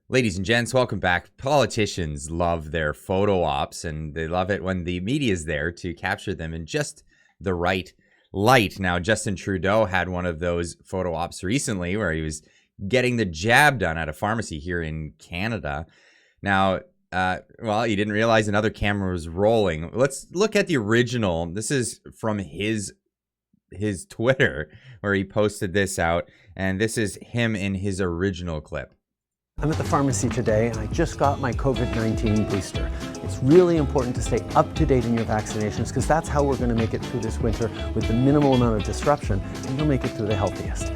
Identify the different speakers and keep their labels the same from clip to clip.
Speaker 1: Ladies and gents, welcome back. Politicians love their photo ops, and they love it when the media is there to capture them in just the right light. Now, Justin Trudeau had one of those photo ops recently where he was getting the jab done at a pharmacy here in Canada. Now, he didn't realize another camera was rolling. Let's look at the original. This is from his Twitter, where he posted this out, and this is him in his original clip.
Speaker 2: I'm at the pharmacy today and I just got my COVID-19 booster. It's really important to stay up to date in your vaccinations because that's how we're going to make it through this winter with the minimal amount of disruption, and you'll make it through the healthiest.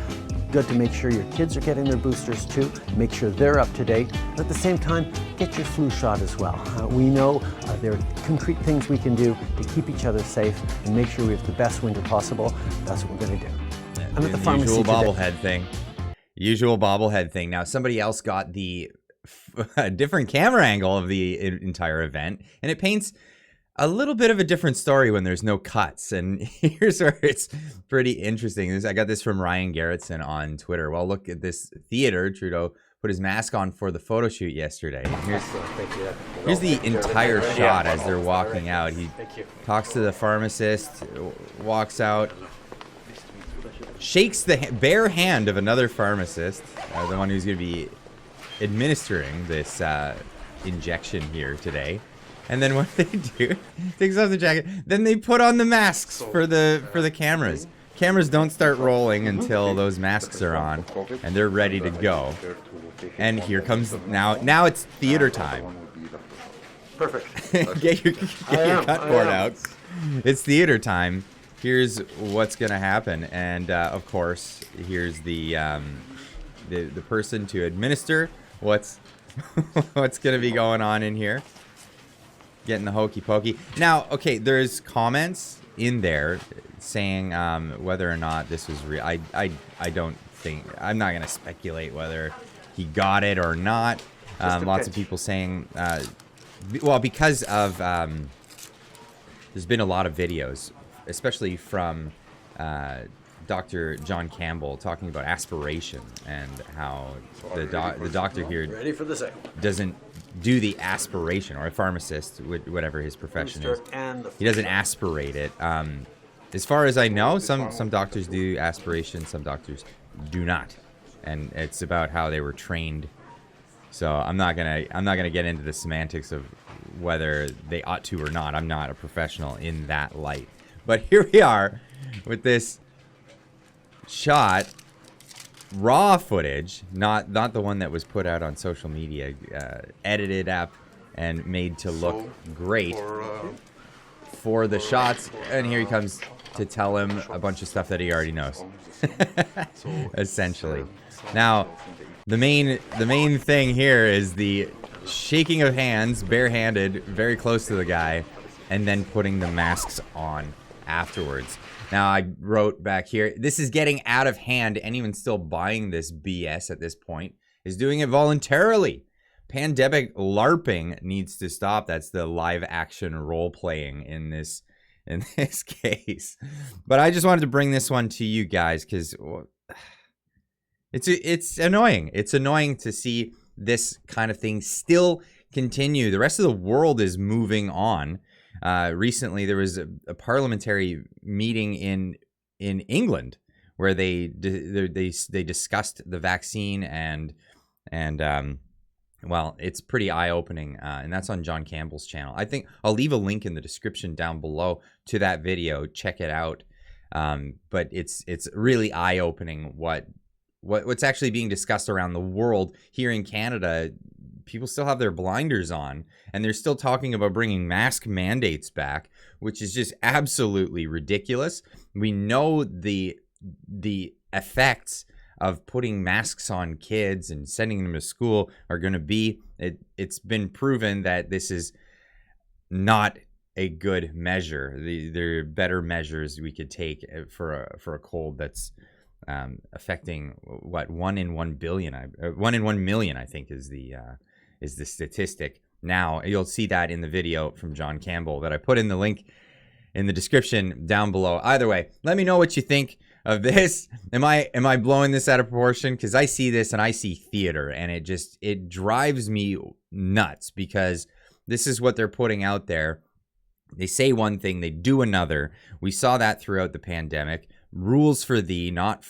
Speaker 2: Good to make sure your kids are getting their boosters too, make sure they're up to date, and at the same time, get your flu shot as well. We know there are concrete things we can do to keep each other safe and make sure we have the best winter possible. That's what we're going to do. I'm at the pharmacy today.
Speaker 1: Usual bobblehead thing. Now, somebody else got the different camera angle of the entire event, and it paints a little bit of a different story when there's no cuts. And here's where it's pretty interesting. I got this from Ryan Garrettson on Twitter. Well, look at this theater. Trudeau put his mask on for the photo shoot yesterday. And here's the entire shot as they're walking out. He talks to the pharmacist, walks out, shakes the bare hand of another pharmacist, the one who's going to be administering this injection here today. And then what they do, takes off the jacket, then they put on the masks for the cameras. Cameras don't start rolling until those masks are on, and they're ready to go. And here comes, now it's theater time.
Speaker 3: Perfect.
Speaker 1: Get your cutboard out. It's theater time. Here's what's gonna happen, and of course, here's the person to administer what's gonna be going on in here. Getting the hokey pokey. Now, okay, there's comments in there saying whether or not this was real. I don't think, I'm not gonna speculate whether he got it or not. Lots of people saying, well, because of there's been a lot of videos, especially from Dr. John Campbell, talking about aspiration and how the doctor here doesn't do the aspiration, or a pharmacist, whatever his profession is. He doesn't aspirate it. As far as I know, some doctors do aspiration, some doctors do not, and it's about how they were trained. So I'm not gonna get into the semantics of whether they ought to or not. I'm not a professional in that light. But here we are with this shot, raw footage, not the one that was put out on social media, edited up and made to look great for the shots. And here he comes to tell him a bunch of stuff that he already knows, essentially. Now, the main thing here is the shaking of hands, barehanded, very close to the guy, and then putting the masks on afterwards. Now, I wrote back here, this is getting out of hand. Anyone still buying this BS at this point is doing it voluntarily. Pandemic LARPing needs to stop. That's the live action role playing in this case. But I just wanted to bring this one to you guys because it's annoying. It's annoying to see this kind of thing still continue. The rest of the world is moving on. Recently, there was a parliamentary meeting in England where they discussed the vaccine and well, it's pretty eye-opening, and that's on John Campbell's channel. I think I'll leave a link in the description down below to that video. Check it out. But it's really eye-opening what's actually being discussed around the world. Here in Canada, people still have their blinders on, and they're still talking about bringing mask mandates back, which is just absolutely ridiculous. We know the effects of putting masks on kids and sending them to school are going to be, it's been proven that this is not a good measure. There are better measures we could take for a cold that's affecting what 1 in 1 billion, 1 in 1 million, I think is the statistic. Now you'll see that in the video from John Campbell that I put in the link in the description down below. Either way, let me know what you think of this. Am I blowing this out of proportion? Because I see this and I see theater, and it drives me nuts, because this is what they're putting out there. They say one thing, they do another. We saw that throughout the pandemic. Rules for thee, not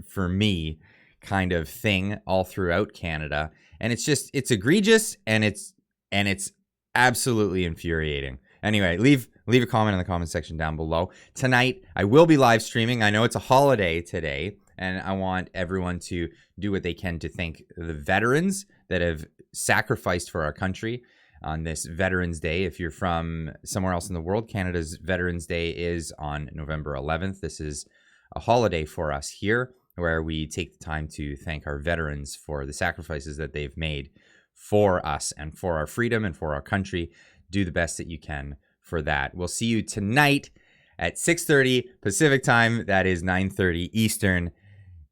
Speaker 1: for me kind of thing all throughout Canada. And it's egregious, and it's absolutely infuriating. Anyway, leave a comment in the comment section down below. Tonight, I will be live streaming. I know it's a holiday today, and I want everyone to do what they can to thank the veterans that have sacrificed for our country on this Veterans Day. If you're from somewhere else in the world, Canada's Veterans Day is on November 11th. This is a holiday for us here, where we take the time to thank our veterans for the sacrifices that they've made for us and for our freedom and for our country. Do the best that you can for that. We'll see you tonight at 6:30 Pacific time. That is 9:30 Eastern.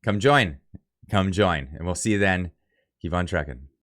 Speaker 1: Come join, and we'll see you then. Keep on trekking.